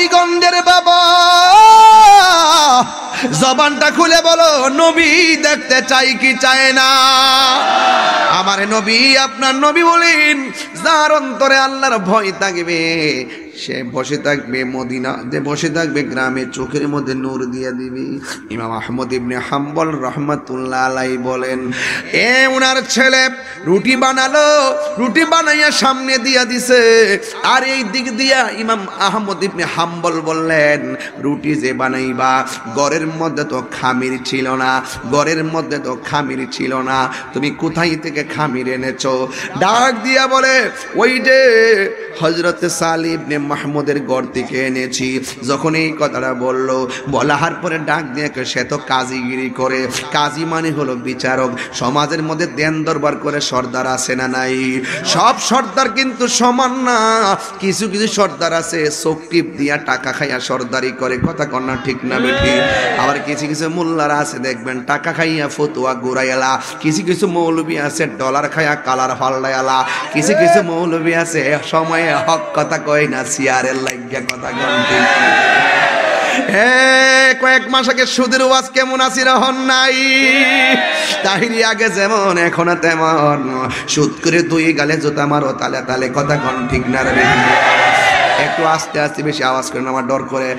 হবিগঞ্জের বাবা জবানটা খুলে বলো, নবী দেখতে চাই কি চায় না? আমার নবী, আপনার নবী বলেন, যার অন্তরে আল্লাহর ভয় থাকবে সে বসে থাকবে মদিনা, যে বসে থাকবে গ্রামে, চোখের মধ্যে নূর দিয়ে দিবে। ইমাম আহমদ ইবনে হাম্বল রহমাতুল্লাহ আলাইহি বলেন, ওনার ছেলে রুটি বানালো, রুটি বানাইয়া সামনে দিয়া দিছে, আর এই দিক দিয়া ইমাম আহমদ ইবনে হাম্বল বললেন, রুটি যে বানাইবা ঘরের মধ্যে তো খামির ছিল না, ঘরের মধ্যে তো খামির ছিল না, তুমি কোথায় থেকে খামির এনেছো? ডাক দিয়া বলে, ওই যে হযরত সালিহ ইবনে মাহমুদের ঘর থেকে এনেছি। যখন এই কথাটা বললো, বলার পরে ডাক দিয়ে, সে তো কাজীগিরি করে। কাজী মানে হলো বিচারক। সমাজের মধ্যে দেন দরবার করে সর্দার আছে না নাই? সব সর্দার কিন্তু সমান না, কিছু কিছু সর্দার আছে চোখ টিপ দিয়া টাকা খাইয়া সর্দারি করে, কথা কন্যা ঠিক না বেঠি? আবার কিছু কিছু মোল্লারা আছে দেখবেন টাকা খাইয়া ফতুয়া ঘুরাইলা, কিছু কিছু মৌলবী আছে ডলার খাইয়া কালার ফাল্লাইলা, কিছু কিছু মৌলবী আছে সময়ে হক কথা কয় না, সিয়ারের লাগিয়া কথা কন্যা। কয়েক মাস আগে সুদের ওয়াজ কেমন আছি রহন নাই, তাহিরি আগে যেমন এখন তেমন, সুদ করে দুই গালে জুতা মারো তালে তালে, কথা কন ঠিক না রে? একটু আস্তে আস্তে, বেশি আওয়াজ করেন, আমার ডর করে।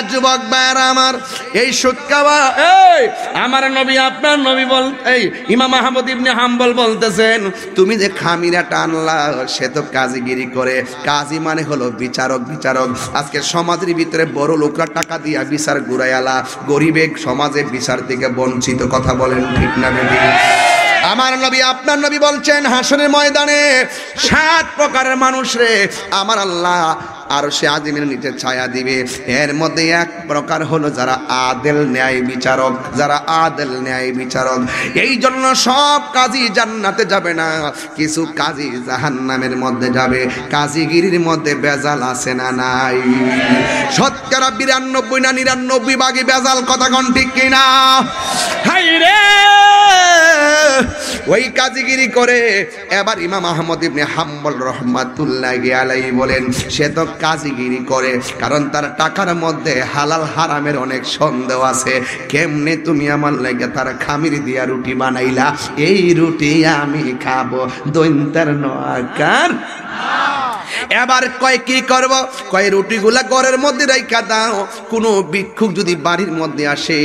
যুবক ভাইরা আমার, এই সুদ খাওয়া, আমার নবী, আপনার নবী বল, এই ইমাম আহমদ ইবনে হাম্বল বলতেছেন, তুমি যে খামিরাটা আনলা সে তো কাজীগিরি করে। কাজী মানে হলো বিচারক। বিচারক আজকে সমাজের ভিতরে বড় লোকরা টাকা দিয়া বিচার ঘুরাইয়ালা, গরিবে সমাজে বিচার থেকে বঞ্চিত, কথা বলেন ঠিক না বেটি? আমার নবী, আপনার নবী বলছেন, হাসরের ময়দানে 7 প্রকারের মানুষ রে আমার আল্লাহ আরশে আজিমের নিচে ছায়া দিবে। এর মধ্যে এক প্রকার হলো যারা আদেল ন্যায় বিচারক, যারা আদেল ন্যায় বিচারক। এই জন্য সব কাজী জান্নাতে যাবে না, কিছু কাজী জাহান্নামের মধ্যে যাবে। কাজীগিরির মধ্যে বেজাল আছে না নাই? শতকরা 92 না 99 ভাগই বেজাল, কথা কোন ঠিক কিনা? হাই রে, ওই কাজীগিরি করে। এবার ইমাম আহমদ ইবনে হাম্বল রহমাতুল্লাহি আলাইহি বলেন, সে তো কাজীগিরি করে কারণ তার টাকার মধ্যে হালাল হারামের অনেক সন্দেহ আছে। কেমনে তুমি আমার লাগে তার খামির দিয়া রুটি বানাইলা, এই রুটি আমি খাবো, দৈন্তার নআকার। এবার কয় কি করব? কয় রুটিগুলা ঘরের মধ্যে রাইখা দাও, কোনো ভিক্ষুক যদি বাড়ির মধ্যে আসে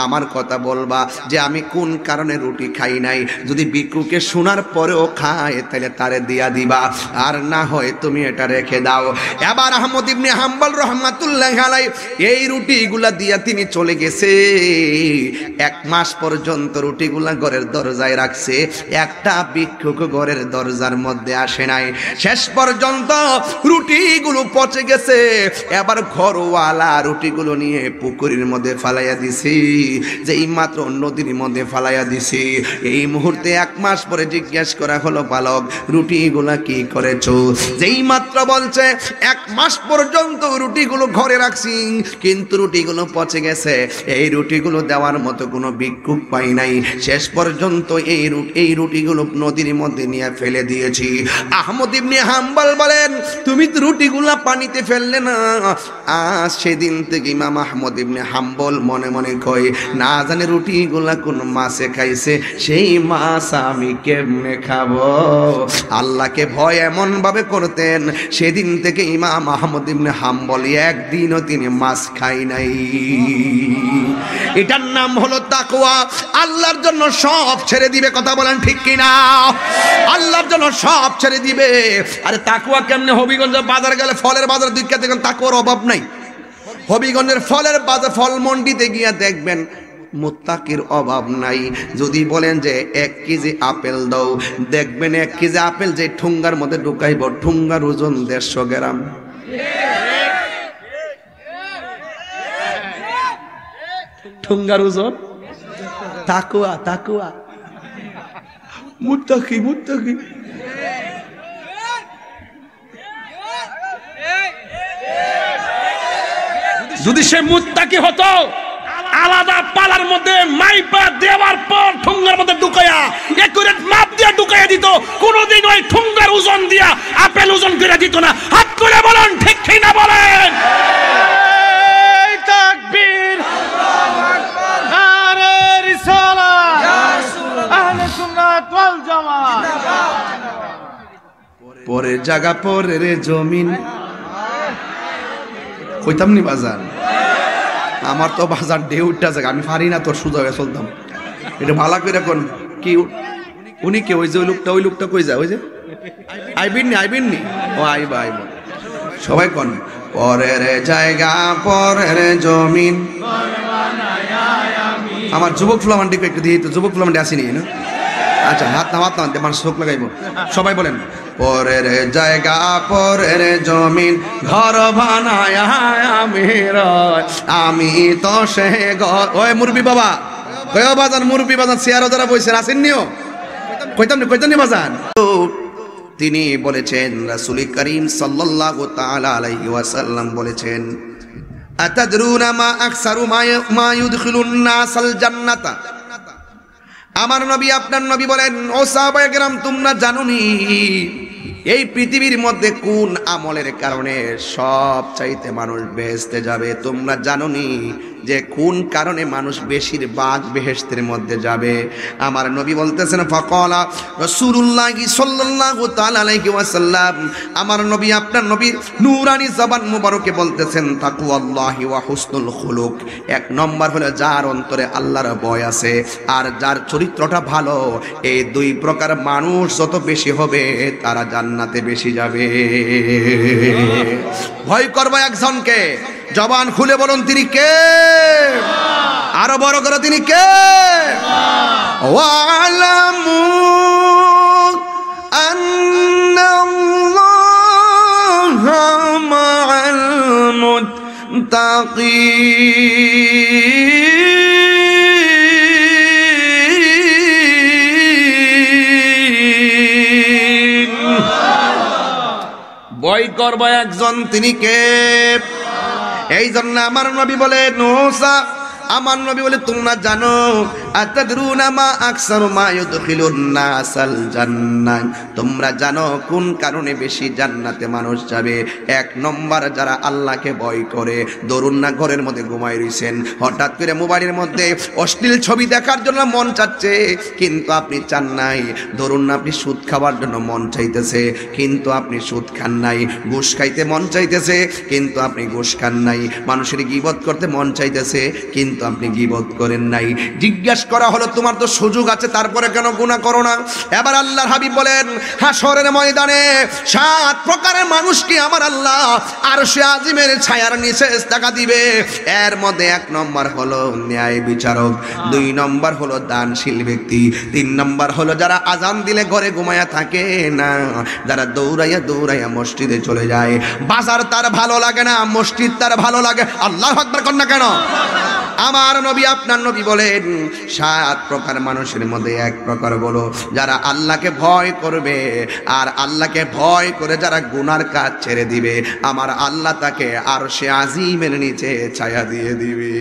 আমার কথা বলবা যে আমি কোন কারণে রুটি খাই নাই। যদি ভিক্ষুকে শোনার পরেও খায় তাহলে তারে দিয়া দিবা, আর না হয় তুমি এটা রেখে দাও। এবার আহমদ ইবনে হাম্বল রহমাতুল্লাহি আলাইহি এই রুটিগুলা দিয়া তিনি চলে গেছে। 1 মাস পর্যন্ত রুটিগুলা ঘরের দরজায় রাখছে, একটা ভিক্ষুক ঘরের দরজার মধ্যে আসে নাই। শেষ পর্যন্ত রুটিগুলো পচে গেছে। এবার ঘরওয়ালা রুটিগুলো নিয়ে পুকুরের মধ্যে ফালাইয়া দিছি, যে এই মাত্র নদীর মধ্যে ফালাইয়া দিছি। এই মুহূর্তে 1 মাস পরে জিজ্ঞেস করা হলো, বালক রুটিগুলা কি করেছো? যেই মাত্র বলছে 1 মাস পর্যন্ত রুটিগুলো ঘরে রাখছি কিন্তু রুটিগুলো পচে গেছে, এই রুটিগুলো দেওয়ার মতো কোনো ভিক্ষুক পাই নাই। শেষ পর্যন্ত এই রুটিগুলো নদীর মধ্যে নিয়ে ফেলে দিয়েছি। আহমদ ইবনে হাম্বল বলেন, তুমি তো রুটিগুলা পানিতে ফেললে না। আজ সেদিন থেকে ইমাম আহমদ ইবনে হাম্বল মনে মনে কয়, না জানে রুটিগুলা কোন মাছে খাইছে, সেই মাছ আমি কেমনে খাবো। আল্লাহকে ভয় এমন ভাবে করতেন, সেদিন থেকে ইমাম আহমদ ইবনে হাম্বল একদিনও তিনি মাছ খাই নাই। এটার নাম হলো তাকওয়া। আল্লাহর জন্য সব ছেড়ে দিবে, কথা বলেন ঠিক কিনা? আল্লাহর জন্য সব ছেড়ে দিবে। আরে তাকওয়া কেমনে? হবিগঞ্জ বাজার গেলে ফলের বাজার দুইটা দেখবেন তাকওয়ার অভাব নাই। হবিগঞ্জের ফলের বাজার, ফল মন্ডিতে গিয়া দেখবেন মুত্তাকির অভাব নাই। যদি বলেন যে 1 কেজি আপেল দাও, দেখবেন 1 কেজি আপেল যে ঠুঙ্গার মধ্যে ঢুকাইব, ঠুঙ্গার ওজন 150 গ্রাম। ঠুঙ্গার ওজন। তাকওয়া, তাকওয়া, মুত্তাকি, মুত্তাকি। যদি সে মুত্তাকি হতো, আলাদা পালার মধ্যে মাইপা দেওয়ার পর ঠুঙ্গার মধ্যে ঢুকায়া একুরেট মাপ দিয়ে ঢুকাইয়া দিত, কোনদিন ওই ঠুঙ্গার ওজন দিয়া আপেল ওজন করে দিত না। হাত করে বলেন ঠিক কি না বলেন? জায়গা পরের জমিন। কইতাম নি বাজান, আমার তো বাজার ঢেউটা জায়গা, আমি পারি না তোর সুযোগ চলতাম। এটা ভালো করে কোন কি উনি কে? ওই যে ওই লোকটা কই যায়? ওই যে আইবিন নি ও আইবা আইবা। সবাই কোন পরের জায়গা পরের জমিন। আমার যুবক ফুলামান্ডিকে একটু দিয়ে তো, যুবক ফুলামান্ডি আসেনি না? আচ্ছা, হাত না মানুষ চোখ লাগাইব। সবাই বলেন পরের জায়গা পরের জমিন, ঘর বানায় আমি রয়, আমি তো সে ঘর। ওই মুরবি বাবা, কয় বাজান, মুরবি বাজান চেয়ারও যারা বসেন আসেননিও, কইতাম নি বাজান। তিনি বলেছেন, রাসূল করিম সাল্লাল্লাহু তাআলা আলাইহি ওয়াসাল্লাম বলেছেন, আতাদরুনা মা আকসারু মা ইউদখিলুন নাসাল জান্নাতা। আমার নবী, আপনার নবী বলেন, ও সাহাবায়ে কেরাম, তোমরা জানোনি এই পৃথিবীর মধ্যে কোন আমলের কারণে সব চাইতে মানুষ বেহেশতে যাবে? তোমরা জানোনি যে কোন কারণে মানুষ বেশিরভাগ বেহেশতের মধ্যে যাবে? আমার নবী বলতেছেন, ফাকালা রাসূলুল্লাহ সাল্লাল্লাহু তাআলা আলাইহি ওয়াসাল্লাম, আমার নবী, আপনার নবীর নূরানি জবান মুবারকে বলতেছেন, তাকওয়াল্লাহি ওয়া হুসনুল খুলুক। এক নম্বর হলো যার অন্তরে আল্লাহর ভয় আছে আর যার চরিত্রটা ভালো, এই দুই প্রকার মানুষ যত বেশি হবে তারা জান্নাতে বেশি যাবে। ভয় করবে একজনকে, জবান খুলে বলুন তিনি কে? আরো বড় করে তিনি কে? ওয়ালামু আন্নাল্লাহা মা'আল মুত্তাকিন। ভয় করবে একজন, তিনি কে? এই জন্য আমার নবী বলেন, আমার নবী বলে, তোমরা জানো, আতাদরুনা মা আকসারু মা ইউদখিলুন নাসাল জান্নাহ, তোমরা জানো কোন কারণে বেশি জান্নাতে মানুষ যাবে? এক নম্বর, যারা আল্লাহকে ভয় করে। ধরুন না, ঘরের মধ্যে ঘুমাই রইছেন, হঠাৎ করে মোবাইলের মধ্যে অশ্লীল ছবি দেখার জন্য মন চাচ্ছে কিন্তু আপনি চান নাই। ধরুন না, আপনি সুদ খাওয়ার জন্য মন চাইতেছে কিন্তু আপনি সুদ খান নাই। ঘুষ খাইতে মন চাইতেছে কিন্তু আপনি ঘুষ খান নাই। মানুষের গীবত করতে মন চাইতেছে কিন্তু আপনি গীবত করেন নাই। জিজ্ঞাসা করা হলো, তোমার তো সুযোগ আছে, তারপরে কেন গুনাহ করো না? এবার আল্লাহর হাবিব বলেন, হাশরের ময়দানে 7 প্রকারের মানুষকে আমার আল্লাহ আরশে আজিমের ছায়ার নিচে টাকা দিবে। এর মধ্যে 1 নম্বর হলো ন্যায় বিচারক, 2 নম্বর হলো দানশীল ব্যক্তি, 3 নম্বর হলো যারা আজান দিলে ঘরে ঘুমায়া থাকে না, যারা দৌড়াইয়া মসজিদে চলে যায়। বাজার তার ভালো লাগে না, মসজিদ তার ভালো লাগে। আল্লাহু আকবার কর না কেন? আমার নবী, আপনার নবী বলেন, 7 প্রকার মানুষের মধ্যে 1 প্রকার বলো যারা আল্লাহকে ভয় করবে, আর আল্লাহকে ভয় করে যারা গুনার কাজ ছেড়ে দিবে, আমার আল্লাহ তাকে আরশে আজিমের নিচে ছায়া দিয়ে দিবে।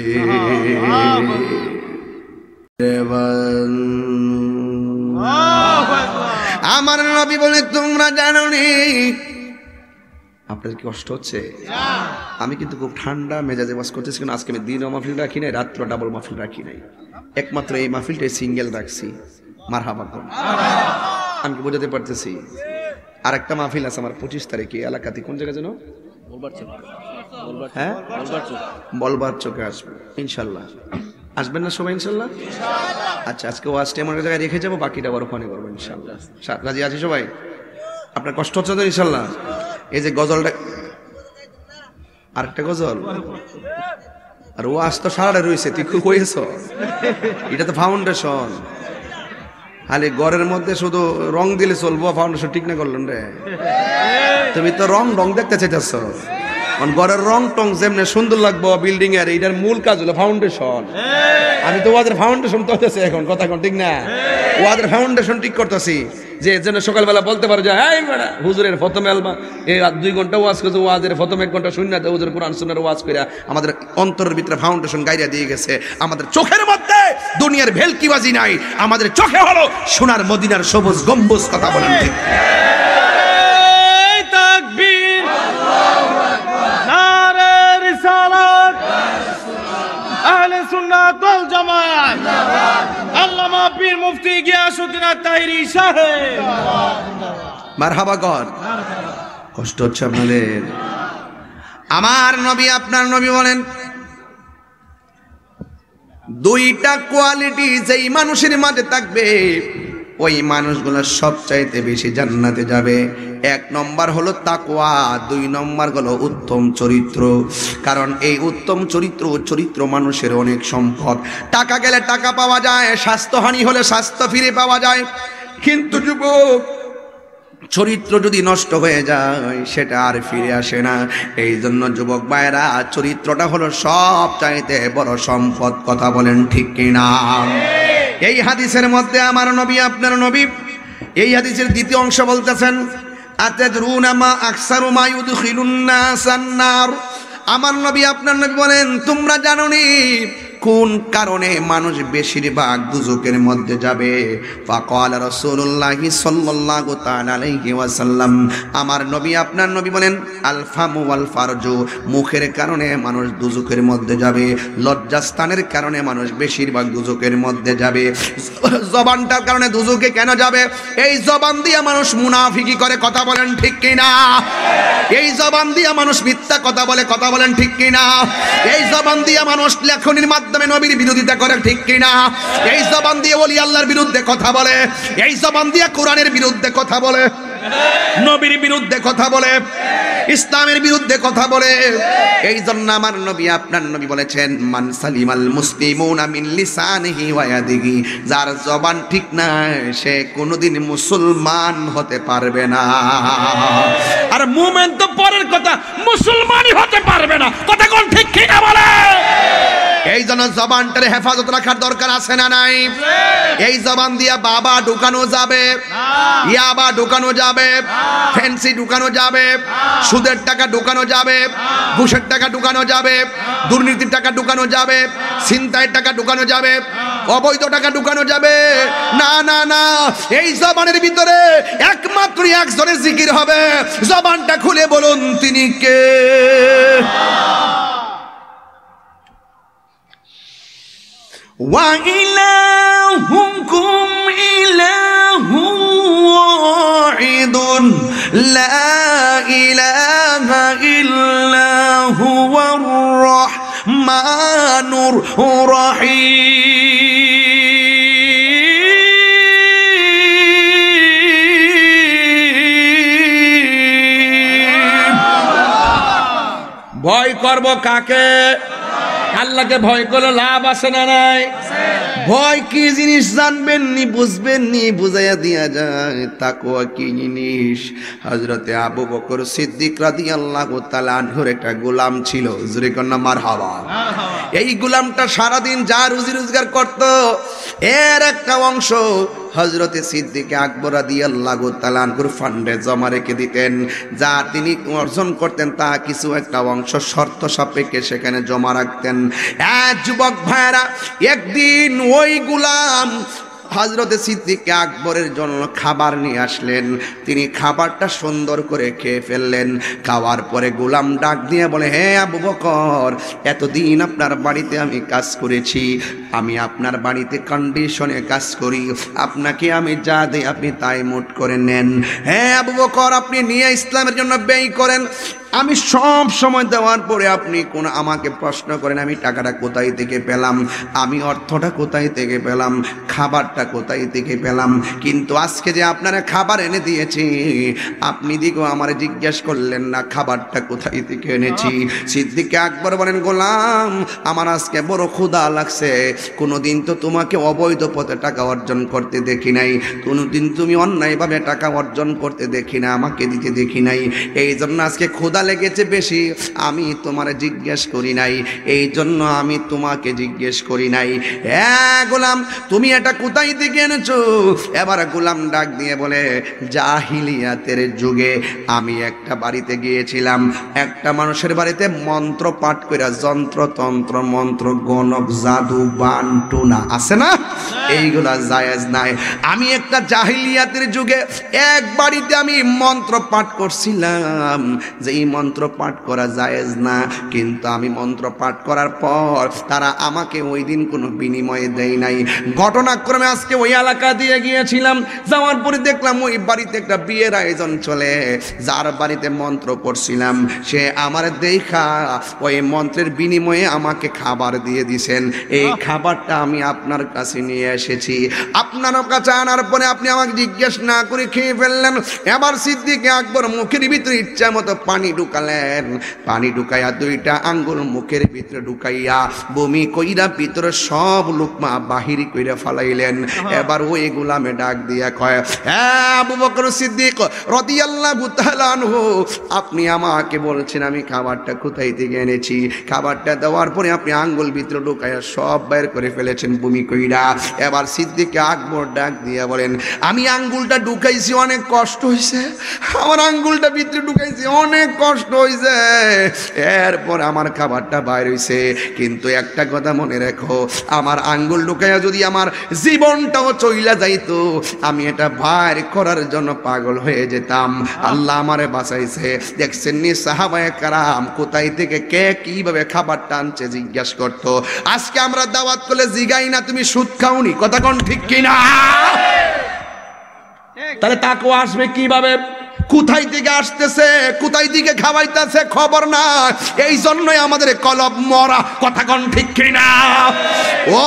আমার নবী বলে, তোমরা জানো নি? আপনাদের কি কষ্ট হচ্ছে? আমি কিন্তু খুব ঠান্ডা মেজাজে ওয়াজ করতেছি, কারণ আজকে আমি দিনও মাহফিল রাখি নাই, রাত্র ডাবল মাহফিল রাখি নাই, একমাত্র এই মাহফিলটাই সিঙ্গেল রাখছি। মারহাবা কোন, আমি কি বোঝাতে পারতেছি? আর একটা মাহফিল আছে আমার 25 তারিখে এলাকাতে, কোন জায়গা যেন? হ্যাঁ, বলবার চোখে আসবে ইনশাল্লাহ। আসবেন না সবাই ইনশাল্লাহ? আচ্ছা, আজকে ওয়াজটা এমন জায়গায় রেখে যাবো, বাকিটা আবার ওখানে করবো ইনশাল্লাহ। রাজি আছি সবাই? আপনার কষ্ট হচ্ছে তো ইনশাল্লাহ? এই যে গজলটা, আরেকটা গজল, আর ওয়াজ তো সারাটা রয়েছে, তুই খুব হয়েছ, এটা তো ফাউন্ডেশন। খালি ঘরের মধ্যে শুধু রং দিলে চলবো, ফাউন্ডেশন ঠিক না করলেন রে? তুমি তো রং দেখতে চাইতেছ, ঘরের রং টং যেমনি সুন্দর লাগবো বিল্ডিং এর, এটার মূল কাজ হলো ফাউন্ডেশন। আমি তো ওয়াদের ফাউন্ডেশন করতেছি এখন, কথা কোন ঠিক না? ওয়াদের ফাউন্ডেশন ঠিক করতেছি, যে যেন সকালবেলা বলতে পারো যে হ্যাঁ হুজুরের প্রথম অ্যালবাম এই 2 ঘন্টা ওয়াজ করছে, ওয়াজের প্রথম 1 ঘন্টা শূন্যতে হুজুর কোরআন সুন্নাহর ওয়াজ করে আমাদের অন্তরের ভিতরে ফাউন্ডেশন গাইরা দিয়ে গেছে। আমাদের চোখের মধ্যে দুনিয়ার ভেলকিবাজি নাই, আমাদের চোখে হলো সোনার মদিনার সবুজ গম্বুজ। কথা বলেন ঠিক? তাকবীর, নারে রিসালাত, আহলে সুন্নাত ওয়াল জামাত, আল্লামা পীর মুফতি গিয়াসউদ্দিন আত-তাহিরি সাহেব। মারহাবা কর। কষ্ট হচ্ছে আপনাদের? আমার নবী আপনার নবী বলেন দুইটা কোয়ালিটি যেই মানুষের মাঝে থাকবে ওই মানুষগুলো সবচাইতে বেশি জান্নাতে যাবে। এক নম্বর হলো তাকওয়া, দুই নম্বর হলো উত্তম চরিত্র। কারণ এই উত্তম চরিত্র মানুষের অনেক সম্পদ। টাকা গেলে টাকা পাওয়া যায়, স্বাস্থ্যহানি হলে স্বাস্থ্য ফিরে পাওয়া যায়, কিন্তু যুবক চরিত্র যদি নষ্ট হয়ে যায় সেটা আর ফিরে আসে না। এই জন্য যুবক ভাইরা চরিত্রটা হলো সব চাইতে বড় সম্পদ। কথা বলেন ঠিক কিনা? এই হাদিসের মধ্যে আমার নবী আপনার নবী এই হাদিসের দ্বিতীয় অংশ বলতেছেন আতাদরুনা মা আকসারু মা ইউদখিলুন নাসান নার। আমার নবী আপনার নবী বলেন তোমরা জানো নি কোন কারণে মানুষ বেশিরভাগ দুজকের মধ্যে যাবে? ফাকাল রাসূলুল্লাহ সাল্লাল্লাহু তাআলা আলাইহি ওয়াসাল্লাম, আমার নবী আপনার নবী বলেন আল ফামু ওয়াল ফারজু, মুখের কারণে মানুষ দুজকের মধ্যে যাবে, লজ্জাস্থানের কারণে মানুষ বেশিরভাগ দুজকের মধ্যে যাবে। জবানটার কারণে দুজকে কেন যাবে? এই জবান দিয়ে মানুষ মুনাফিকি করে। কথা বলেন ঠিক কিনা? এই জবান দিয়ে মানুষ মিথ্যা কথা বলে। কথা বলেন ঠিক কিনা? এই জবান দিয়ে মানুষ লেখনির মাধ্যমে নবীর বিরোধিতা করে। ঠিক কিনা? এই জবান দিয়ে ওলি আল্লাহর বিরুদ্ধে কথা বলে, এই জবান দিয়ে কোরআনের বিরুদ্ধে কথা বলে, নবীর বিরুদ্ধে কথা বলে, ইসলামের বিরুদ্ধে কথা বলে। এই জন্য আমার নবী আপনার নবী বলেছেন মান সালিমাল মুসলিমুনা মিন লিসানিহি ওয়া ইয়াদিহি, যার জবান ঠিক নাই সে কোনোদিন মুসলমান হতে পারবে না। আর মুমিন তো পরের কথা, মুসলমানই হতে পারবে না। কথা কোন ঠিক কিনা বলে? এই জন্য জবানটারে হেফাজত রাখার দরকার আছে না নাই? এই জবান দিয়া বাবা ঢুকানো যাবে, ইয়াবা ঢুকানো যাবে, ফ্যান্সি ঢুকানো যাবে, সুদের টাকা ঢুকানো যাবে, ঘুষের টাকা ঢুকানো যাবে, দুর্নীতির টাকা ঢুকানো যাবে, ছিনতাইয়ের টাকা ঢুকানো যাবে, অবৈধ টাকা ঢুকানো যাবে না। না না, এই জবানের ভিতরে একমাত্র একজনের জিকির হবে। জবানটা খুলে বলুন তিনি কে? ওয়া ইলাহুকুম ইলাহু ওয়াহিদুন লা ইলাহা ইল্লা হুয়ার রাহমানুর রহিম। ভয় করব কাকে? আল্লাহকে ভয় করলে লাভ আছে না নাই? ভয় কি জিনিস জানবেন নি, বুঝবেন নি, বুঝাইয়া দিয়া যায়। তাকওয়া কি জিনিস? হযরতে আবু বকর সিদ্দিক রাদিয়াল্লাহু তাআলা আনহুর একটা গোলাম ছিল। জোরে কন্না মারহাবা। এই গোলামটা সারাদিন যা রুজি রোজগার করত এর একটা অংশ হযরতে সিদ্দিক আকবর রাদিয়াল্লাহু তাআলা আনহুর ফান্ডে জমা রেখে দিতেন। যা তিনি অর্জন করতেন তা কিছু একটা অংশ শর্ত সাপেক্ষে সেখানে জমা রাখতেন। যুবক ভাইরা, একদিন ওই গোলাম হযরতে সিদ্দিক আকবরের জন্য খাবার নিয়ে আসলেন। তিনি খাবারটা সুন্দর করে খেয়ে ফেললেন। খাওয়ার পরে গোলাম ডাক দিয়ে বলে, হে আবু বকর, এতদিন আপনার বাড়িতে আমি কাজ করেছি, আমি আপনার বাড়িতে কন্ডিশনে কাজ করি, আপনাকে আমি যা দিই আপনি তাই মুট করে নেন। হ্যাঁ আবু বকর, আপনি নিয়ে ইসলামের জন্য ব্যয় করেন, আমি সব সময় দেওয়ার পরে আপনি কোন আমাকে প্রশ্ন করেন আমি টাকাটা কোথায় থেকে পেলাম, আমি অর্থটা কোথায় থেকে পেলাম, খাবারটা কোথায় থেকে পেলাম। কিন্তু আজকে যে আপনারা খাবার এনে দিয়েছি আপনি দিকেও আমার জিজ্ঞেস করলেন না খাবারটা কোথায় থেকে এনেছি। সিদ্দিক আকবর বলেন, গোলাম আমার আজকে বড় ক্ষুধা লাগছে, কোনোদিন তো তোমাকে অবৈধ পথে টাকা অর্জন করতে দেখি নাই, কোনোদিন তুমি অন্যায়ভাবে টাকা অর্জন করতে দেখি না, আমাকে দিতে দেখি নাই, এই জন্য আজকে ক্ষুধা লেগেছে বেশি, আমি তোমার জিজ্ঞেস করি নাই, এই জন্য আমি তোমাকে জিজ্ঞেস করি নাই। হ্যাঁ গোলাম, তুমি এটা কোথায় থেকে এনেছো? এবার গোলাম ডাক দিয়ে বলে, জাহিলিয়াতের যুগে আমি একটা বাড়িতে গিয়েছিলাম, একটা মানুষের বাড়িতে মন্ত্র পাঠ করে যন্ত্র তন্ত্র মন্ত্র গণক জাদু বান টুনা আছে না, এইগুলা জায়েজ নাই। আমি একটা জাহিলিয়াতের যুগে এক বাড়িতে আমি মন্ত্র পাঠ করছিলাম, যে এই মন্ত্র পাঠ করা জায়েজ না, কিন্তু আমি মন্ত্র পাঠ করার পর তারা আমাকে ওই দিন কোনো বিনিময়ে দেয় নাই। ঘটনাক্রমে আজকে ওই এলাকা দিয়ে গিয়েছিলাম, যাওয়ার পরে দেখলাম ওই বাড়িতে একটা বিয়ের আয়োজন চলে। যার বাড়িতে মন্ত্র পড়ছিলাম সে আমার দেখা ওই মন্ত্রের বিনিময়ে আমাকে খাবার দিয়ে দিছেন। এই খাবারটা আমি আপনার কাছে নিয়ে এসেছি। আপনার কাছে আনার পরে আপনি আমাকে জিজ্ঞেস না করে খেয়ে ফেললেন। এবার সিদ্দিক আকবর মুখের ভিতরে ইচ্ছা মতো পানি ঢুকালেন। পানি ঢুকাইয়া দুইটা আঙ্গুল মুখের ভিতরে ঢুকাইয়া বমি কইরা ভিতরে সব লোকমা বাহির কইরা ফালাইলেন। এবার ওই গোলামে ডাক দিয়া কয়, হ্যাঁ আবু বকর সিদ্দিক রাদিয়াল্লাহু তাআলা আনহু, আপনি আমাকে বলছেন আমি খাবারটা কোথায় থেকে এনেছি। খাবারটা দেওয়ার পরে আপনি আঙ্গুল ভিতরে ঢুকাইয়া সব বের করে ফেলেছেন বমি কইরা। এবার সিদ্দিক আকবর ডাক দিয়া বলেন, আমি আঙ্গুলটা ঢুকাইছি, অনেক কষ্ট হয়েছে, আমার আঙ্গুলটা ভিতরে ঢুকাইছি, অনেক কষ্ট হয়েছে, এরপর আমার খাবারটা বাইর হইছে। কিন্তু একটা কথা মনে রেখো, আমার আঙ্গুল ঢুকাইয়া যদি আমার জীবনটাও চইলা যাইতো, আমি এটা বাইর করার জন্য পাগল হয়ে যেতাম। আল্লাহ আমারে বাঁচাইছে। দেখছেন নি সাহাবায়ে কারাম কোথায় থেকে কে কিভাবে খাবারটা আনছে জিজ্ঞাসা করতো। আজকে আমরা দাওয়াত করলে জিগাই না তুমি সুদ খাওনি, কথা কোন ঠিক কিনা? তাহলে তাকওয়া আসবে কিভাবে? কোথায় থেকে আসতেছে, কোথায় থেকে খাওয়াইতেছে খবর না। এই জন্যই আমাদের কলব মরা, কথা কোন ঠিক কিনা?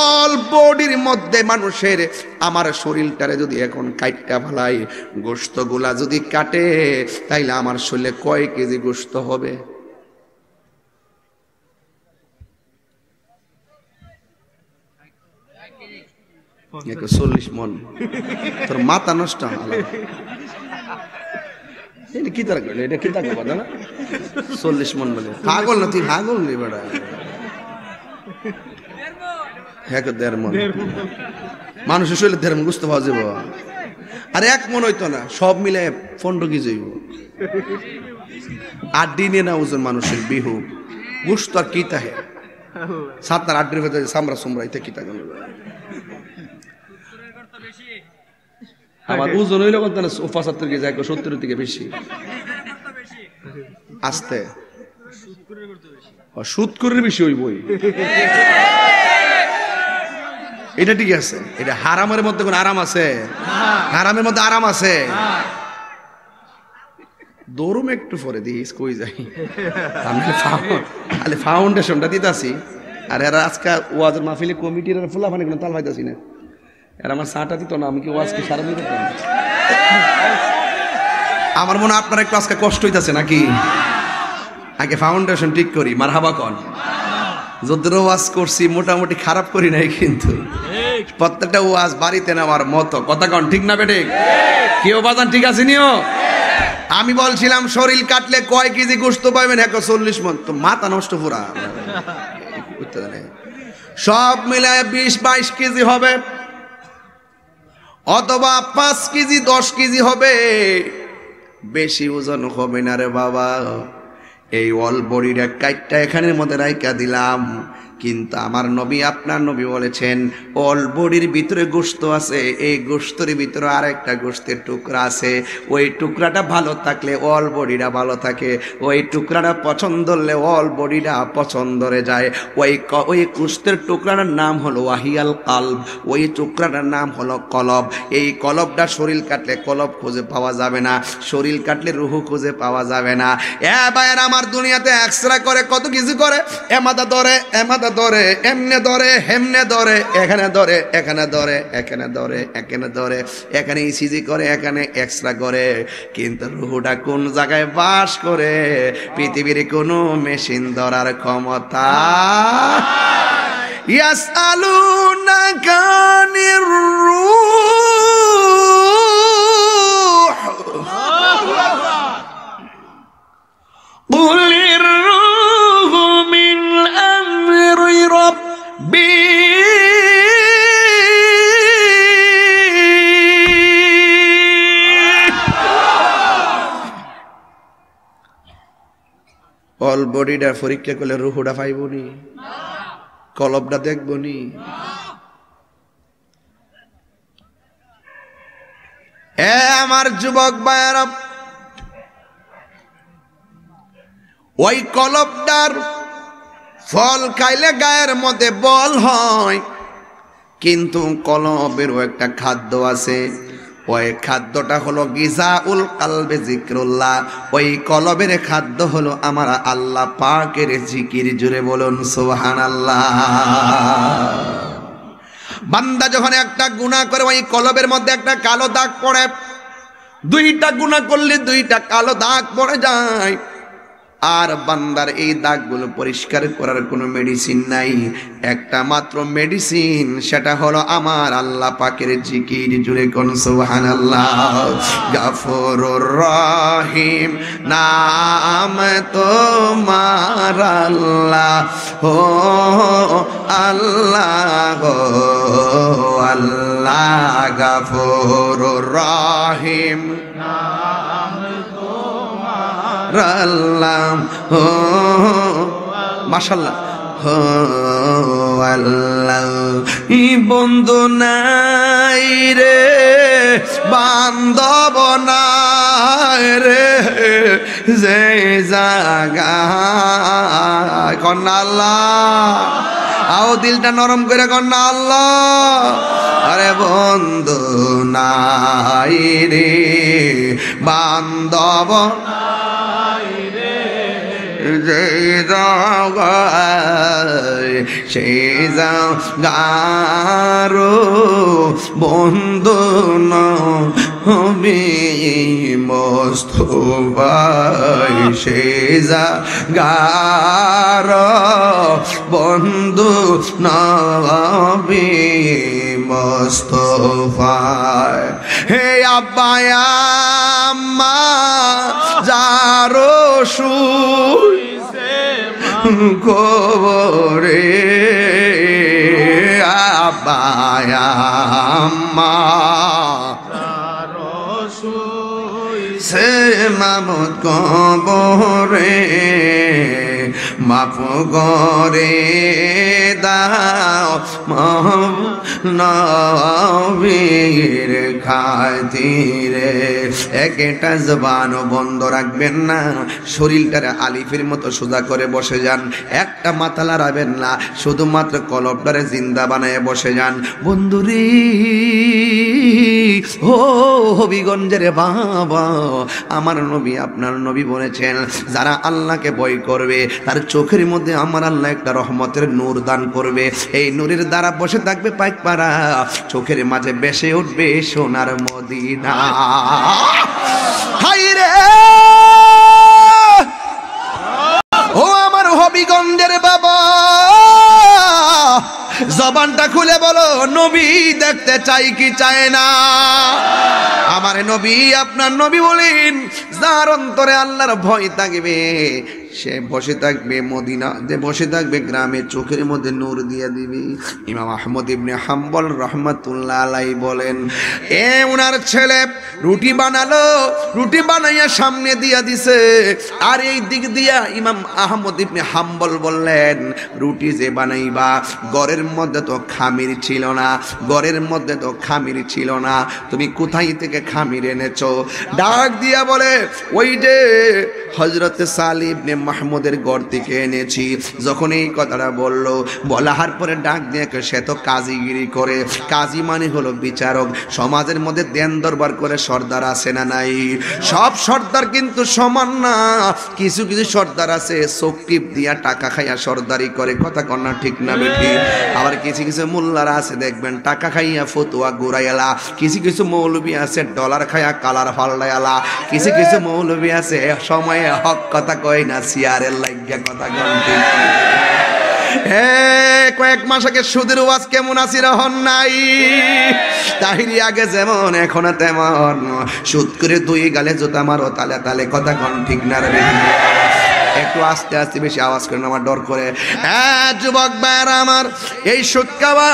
অল বডির মধ্যে মানুষের আমার শরীরটারে যদি এখন কাটটা ফেলাই, গোশতগুলা যদি কাটে, তাইলে আমার শরীরে কয় কেজি গোশত হবে? কেজি 40 মন। তোর মাথা নষ্ট। কি তার এটা কি তার কথা না? 40 মন বলে পাগল না তুই? পাগল নেই বেড়া। হ্যাঁ 1.5 মন মানুষের শরীরে 1.5 মন বুঝতে পাওয়া যাবো। আর 1 মন হইতো না, সব মিলে 15 কেজি হইব। 8 দিনে না ওজন মানুষের বিহু বুঝতো। আর কি তাহে 7 8 ভেতরে সামরা সুমরাইতে কি তা গেল। আমার ওজন হইলো কত না? 75 কেজি, 70 থেকে বেশি। আস্তে সুদ করে বেশি হইবই। এটা ঠিক আছে। এটা হারামের মধ্যে কোন আরাম আছে? হারামের মধ্যে আরাম আছে? দৌড়ুম একটু পরে দিস কই যাই। আমি খালি ফাউন্ডেশনটা দিতাছি। আর এরা আজকে ওয়াজের মাহফিলে কমিটির ফুলাফানি কোনো তাল পাইতাছি না। আর আমার চাটা দিত না, আমি কি ওয়াজকে সারা দিতে পারি? আমার মনে হয় আপনার একটু আজকে কষ্ট হইতাছে নাকি? আগে ফাউন্ডেশন ঠিক করি। মারহাবা কন। যদ্র ওয়াজ করছি মোটামুটি খারাপ করি নাই, কিন্তু প্রত্যেকটা ওয়াজ বাড়িতে নেওয়ার মতো, কথা কন ঠিক না বেটে? কেউ বাজান ঠিক আছে নিও? আমি বলছিলাম শরীর কাটলে কয় কেজি গোশত পাবেন? 40 মন। তো মাথা নষ্ট পুরা। সব মিলায় 20-22 কেজি হবে, অথবা 5 কেজি 10 কেজি হবে। বেশি ওজন হবে না রে বাবা। এই অল বডির এক কাইটটা এখানের মধ্যে রাইকা দিলাম, কিন্তু আমার নবী আপনার নবী বলেছেন অল বডির ভিতরে গোশত আছে, এই গোশতের ভিতরে আরেকটা গোশতের টুকরা আছে। ওই টুকরাটা ভালো থাকলে অল বডিটা ভালো থাকে, ওই টুকরাটা পছন্দ হলে অল বডিটা পছন্দরে যায়। ওই গোশতের টুকরাটার নাম হলো ওয়াহিয়াল কালব, ওই টুকরাটার নাম হলো কলব। এই কলবটা শরীর কাটলে কলব খুঁজে পাওয়া যাবে না, শরীর কাটলে রুহু খুঁজে পাওয়া যাবে না। ভাইয়ের আমার দুনিয়াতে এক্সরে করে কত কিছু করে, এমাদা ধরে এমাদা ধরে, এমনে ধরে হেমনে ধরে, এখানে ধরে এখানে ধরে, এখানে ধরে এখানে ধরে, এখানে ইসিজি করে, এখানে এক্সরা করে, কিন্তু রুহুটা কোন জায়গায় বাস করে পৃথিবীর কোনো মেশিন ধরার ক্ষমতা। ইয়াসআলুনাকা আনির রূহ কুলির রূহু মিন আমরি রাব্বি অল বডিটা পরীক্ষা করলে রুহুটা পাইবনি, কলবটা দেখবনি। এ আমার যুবক ভাইয়েরা, ওই কলবটার ফল খাইলে গায়ের মধ্যে বল হয়, কিন্তু কলবেরও একটা খাদ্য আছে। ওই খাদ্যটা হলো গিজাউল কালবে যিকরুল্লাহ। ওই কলবের খাদ্য হলো আমার আল্লাহ পাকের জিকির। জুড়ে বলুন সুবহানাল্লাহ। বান্দা যখন একটা গুনাহ করে ওই কলবের মধ্যে একটা কালো দাগ পড়ে। দুইটা গুনাহ করলে দুইটা কালো দাগ পড়ে যায়। আর বান্দার এই দাগগুলো পরিষ্কার করার কোনো মেডিসিন নাই, একটা মাত্র মেডিসিন, সেটা হলো আমার আল্লাহ পাকের জিকির। জুড়ে কোন সুবহানাল্লাহ। গাফুরুর রহিম নাম তোমার আল্লাহ, ও আল্লাহ গো আল্লাহ। গাফুরুর রহিম আল্লাহ, হো মাশাআল্লাহ, হো আল্লাহ। ই বন্ধু নাই রে, বান্ধব নাই রে, যে জাগা কন্যা আল্লাহ। আও দিলটা নরম করে কন্যা আল্লাহ। আরে বন্ধু নাই রে, বান্ধব সেই যাগারো বন্ধু নবী মোস্তফাই, সেই যাগারো বন্ধু নবী মোস্তফাই। হে আব্বা আম্মা যারো কবরে, আব্বা আম্মা সে মামুদ কবরে, মাফ করে দাও নবীর খাতিরে। একটা জবানও বন্ধ রাখবেন না, শরীরটারে আলিফের মতো সোজা করে বসে যান, একটা মাথা লড়াবেন না, শুধুমাত্র কলবটারে জিন্দা বানায় বসে যান। বন্ধুরে ও হবিগঞ্জের বাবা, আমার নবী আপনার নবী বলেছেন, যারা আল্লাহকে ভয় করবে তার চোখের মধ্যে আমার আল্লাহ একটা রহমতের নূর দান করবে। এই নূরের দ্বারা বসে থাকবে পাইকপাড়া, চোখের মাঝে বেসে উঠবে সোনার মদিনা। হায় রে ও আমার হবিগঞ্জের বাবা, জবানটা খুলে বলো, নবী দেখতে চাই কি চায় না? আমার নবী আপনার নবী বলেন, যার অন্তরে আল্লাহর ভয় থাকবে সে বসে থাকবে মদিনা, যে বসে থাকবে গ্রামে, চোখের মধ্যে নূর দিয়ে দিবি। ইমাম আহমদ ইবনে হাম্বল রহমাতুল্লাহ আলাইহি বলেন, ওনার ছেলে রুটি বানালো, রুটি বানাইয়া সামনে দিয়া দিছে, আর এই দিক দিয়া ইমাম আহমদ ইবনে হাম্বল বললেন, রুটি যে বানাইবা ঘরের মধ্যে তো খামির ছিল না, ঘরের মধ্যে তো খামির ছিল না, তুমি কোথায় থেকে খামির এনেছো? ডাক দিয়া বলে, ওই যে হযরতে সালিহ ইবনে মাহমুদের ঘর থেকে এনেছি। যখন এই কথাটা বললো, বলার পরে ডাক দিয়ে, সে তো কাজীগিরি করে। কাজী মানে হলো বিচারক। সমাজের মধ্যে দেন দরবার করে সর্দার আছে না নাই? সব সর্দার কিন্তু সমান না, কিছু কিছু সর্দার আছে চোখ দিয়া টাকা খাইয়া সর্দারি করে, কথা কন্যা ঠিক না বেঠি? আবার কিছু কিছু মোল্লারা আছে দেখবেন টাকা খাইয়া ফতুয়া ঘুরাইলা, কিছু কিছু মৌলবী আছে ডলার খাইয়া কালার ফাল্লাইলা, কিছু কিছু মৌলবী আছে সময়ে হক কথা কয় না, সিয়ারের লাগিয়া কথা কন্টি। কয়েক মাস আগে সুদের ওয়াজ কেমন আছি রহন নাই, তাহিরি আগে যেমন এখন তেমন, সুদ করে দুই গালে জুতা মারো তালে তালে, কথা কন ঠিক না রে? একটু আস্তে আস্তে, বেশি আওয়াজ করেন, আমার ডর করে। যুবক ভাইরা আমার, এই সুদ খাওয়া,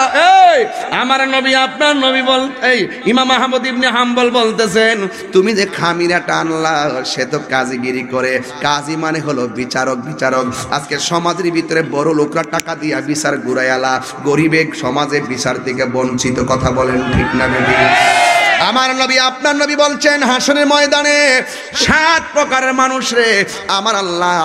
আমার নবী আপনার নবী বল, এই ইমাম আহমদ ইবনে হাম্বল বলতেছেন, তুমি যে খামিরাটা আনলা সে তো কাজীগিরি করে। কাজী মানে হলো বিচারক। বিচারক আজকে সমাজের ভিতরে বড় লোকরা টাকা দিয়া বিচার ঘুরাইয়ালা, গরিবে সমাজে বিচার থেকে বঞ্চিত, কথা বলেন ঠিক না বেটি? আমার নবী আপনার নবী বলছেন হাসরের ময়দানে 7 প্রকারের মানুষ রে আমার আল্লাহ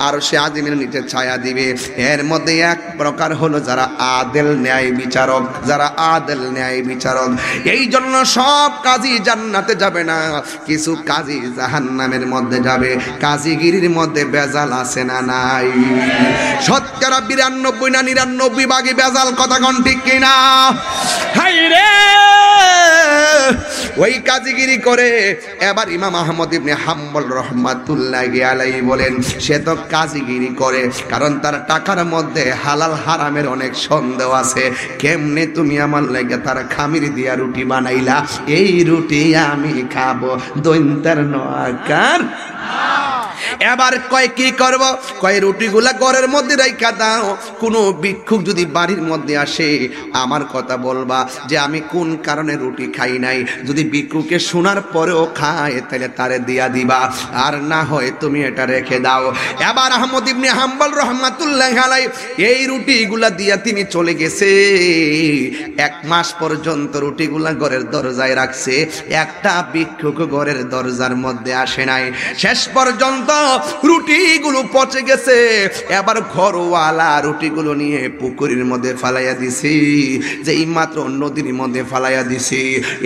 আর সে আদিমের নিচে ছায়া দিবে। এর মধ্যে এক প্রকার হলো যারা আদেল ন্যায় বিচারক, যারা আদেল ন্যায় বিচারক। এই জন্য সব কাজী জান্নাতে যাবে না, কিছু কাজী জাহান্নামের মধ্যে যাবে। কাজীগিরির মধ্যে বেজাল আছে না নাই? শতকরা 92 না 99 ভাগই বেজাল, কথা কোন ঠিক কিনা? হাই রে ওই কাজীগিরি করে এবার ইমাম আহমদ ইবনে হাম্বল রহমাতুল্লাহি আলাইহি বলেন সে তো কাজীগিরি করে কারণ তার টাকার মধ্যে হালাল হারামের অনেক সন্দেহ আছে। কেমনে তুমি আমার লাগে তার খামির দিয়া রুটি বানাইলা, এই রুটি আমি খাবো, দৈন্তার নআকার। এবার কয় কি করব? কয় রুটিগুলা ঘরের মধ্যে রাইখা দাও, কোনো ভিক্ষুক যদি বাড়ির মধ্যে আসে আমার কথা বলবা যে আমি কোন কারণে রুটি খাই নাই। যদি ভিক্ষুকে শোনার পরেও খায় তাহলে তারে দিয়া দিবা, আর না হয় তুমি এটা রেখে দাও। এবার আহমদ ইবনে হাম্বল রাহমাতুল্লাহি আলাইহি এই রুটিগুলা দিয়া তিনি চলে গেছে। 1 মাস পর্যন্ত রুটিগুলা ঘরের দরজায় রাখছে, একটা ভিক্ষুক ঘরের দরজার মধ্যে আসে নাই। শেষ পর্যন্ত রুটিগুলো পচে গেছে। এবার ঘরওয়ালা রুটিগুলো নিয়ে পুকুরের মধ্যে ফালাইয়া দিছি, যেই মাত্র নদীর মধ্যে ফালাইয়া দিছি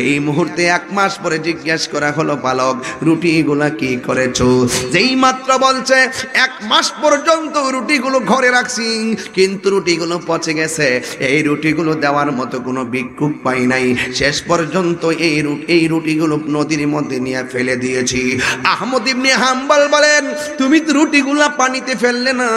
এই মুহূর্তে 1 মাস পরে জিজ্ঞেস করা হলো বালক রুটিগুলা কি করেছো? যেই মাত্র বলছে 1 মাস পর্যন্ত রুটিগুলো ঘরে রাখছি কিন্তু রুটিগুলো পচে গেছে, এই রুটিগুলো দেওয়ার মতো কোনো ভিক্ষুক পাই নাই, শেষ পর্যন্ত এই রুটিগুলো নদীর মধ্যে নিয়ে ফেলে দিয়েছি। আহমদ ইবনে হাম্বল বলেন তুমি তো রুটিগুলা পানিতে ফেললে না।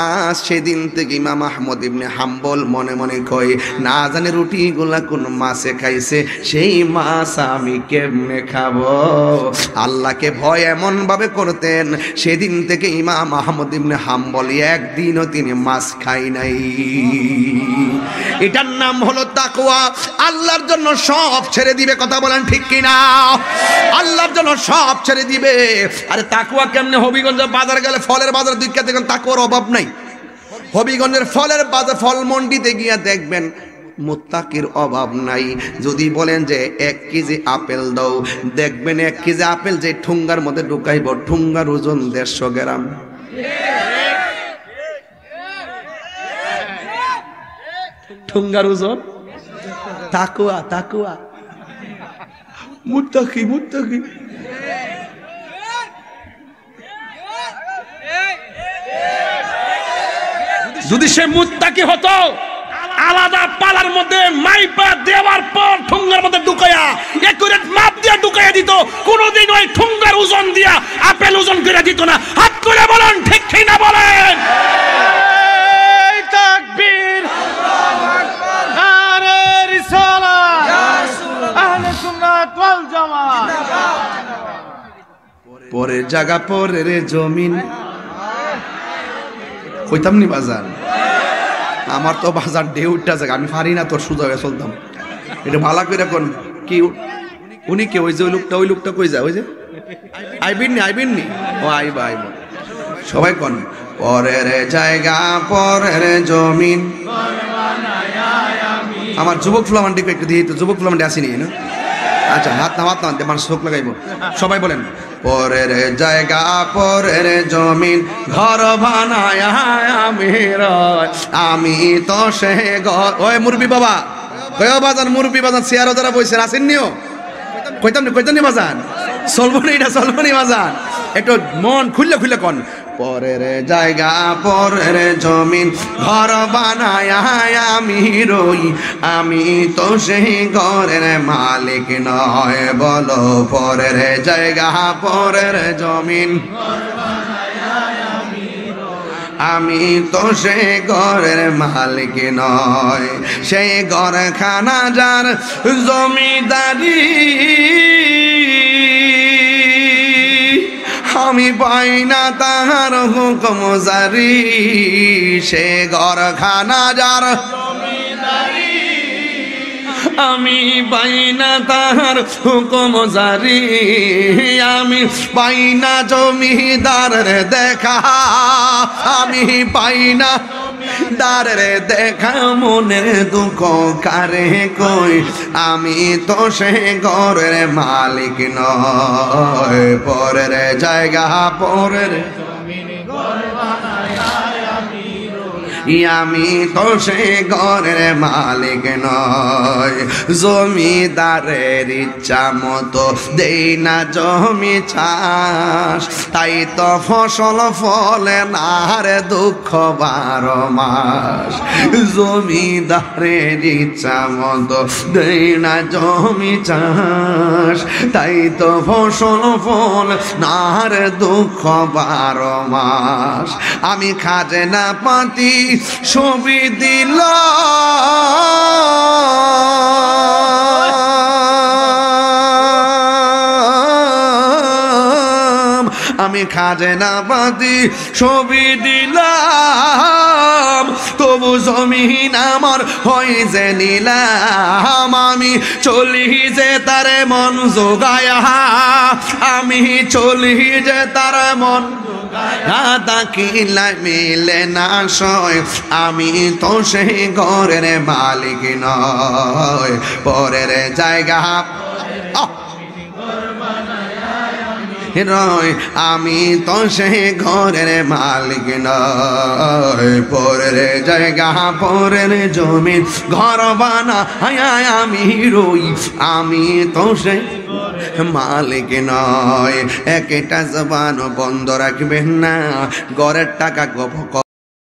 আজ সেদিন থেকে ইমাম আহমদ ইবনে হাম্বল মনে মনে কয় না জানে রুটিগুলা কোন মাছে খাইছে, সেই মাছ আমি কেমনে খাবো। আল্লাহকে ভয় এমন ভাবে করতেন সেদিন থেকে ইমাম আহমদ ইবনে হাম্বল একদিনও তিনি মাছ খাই নাই। এটার নাম হলো তাকওয়া। আল্লাহর জন্য সব ছেড়ে দিবে, কথা বলেন ঠিক কিনা? আল্লাহর জন্য সব ছেড়ে দিবে। আরে তাকওয়া কেমনে? হবিগঞ্জ বাজার গেলে ফলের বাজার দুইটা দেখেন তাকওয়ার অভাব নাই। হবিগঞ্জের ফলের বাজার ফল মন্ডিতে গিয়ে দেখবেন মুত্তাকির অভাব নাই। যদি বলেন যে 1 কেজি আপেল দাও, দেখবেন 1 কেজি আপেল যে ঠুঙ্গার মধ্যে ঢুকাইব ঠুঙ্গার ওজন 150 গ্রাম। ঠুঙ্গার ওজন। তাকওয়া তাকওয়া মুত্তাকি মুত্তাকি। যদি সে মুত্তাকি হতো আলাদা পালার মধ্যে মাইপা দেওয়ার পর ঠুঙ্গার মধ্যে ঢুকায়া একুরেট মাপ দিয়া ঢুকায়া দিত, কোনদিন ওই ঠুঙ্গার ওজন দিয়া আপেল ওজন করে দিত না। হাত করে বলেন ঠিক ঠিক না বলেন? তাকবীর, আল্লাহু আকবার, নারে রিসালাত, ইয়া রাসূলুল্লাহ, আহলে সুন্নাত ওয়াল জামাত। পরের জায়গা পরের জমিন কইতাম নি বাজার, আমার তো বাজার ঢেউটা জায়গা আমি পারি না তোর সুযোগ চলতাম। এটা ভালো করে কোন কি উনি কে? ওই যে ওই লোকটা কই যায়? ওই যে আইবিন নি? ও আইবা আইবা। সবাই কোন পরের জায়গা পরের জমিন। আমার যুবক ফুলামান্ডিকে একটু দিয়ে তো, যুবক ফুলামান্ডি আসেনি না? আচ্ছা হাত না মানুষ চোখ লাগাইব। সবাই বলেন পরের জায়গা পরের জমিন, ঘর বানায় আমি রয়, আমি তো সে ঘর। ওই মুরবি বাবা, ওই বাজান মুরবি বাজান চেয়ারও যারা বইছেন আসেননিও কইতাম নি বাজান? চলবো না এটা, চলবো নি বাজান? একটু মন খুললে খুললে কন পরের জায়গা পরের জমিন, ঘর বানায় আমি রই, আমি তো সেই ঘরের মালিক নয়। বলো পরের জায়গা পরের জমিন, আমি তো সে ঘরের মালিক নয়। সেই ঘরখানা যার জমিদারি আমি পাই না তাহার হুকুম জারি। সে ঘরখানা যার জমিদারি আমি পাই না তাহার হুকুম জারি। আমি পাই না জমিদারের দেখা, আমি পাই না দারে দেখা মনের দুঃখ কারে কই আমি তো সে ঘরের মালিক নয় পরের জায়গা পরের আমি তো সে ঘরের মালিক নয় জমিদারের ইচ্ছা মতো দেই না জমি চাষ তাই তো ফসল ফলে না রে দুঃখ 12 মাস জমিদারের ইচ্ছা মতো দেই না জমি চাষ তাই তো ফসল ফল না রে দুঃখ 12 মাস আমি খাজনা পাতি ছবি দিল আমি খাজনা পাতি ছবি দিলাম তবু জমিন আমার হয় যে নিলাম আমি চলি যে তার মন জোগায়া আমি চলি যে তার মন তাকিলা মিলে না সয় আমি তো সেই ঘরের মালিক নয় পরের জায়গা রয় আমি তো সে ঘরের মালিক নয় পরের জায়গা পরের জমি ঘর বানা আমি রই আমি তো সে মালিক নয় একটা জবান বন্ধ রাখবেন না ঘরের টাকা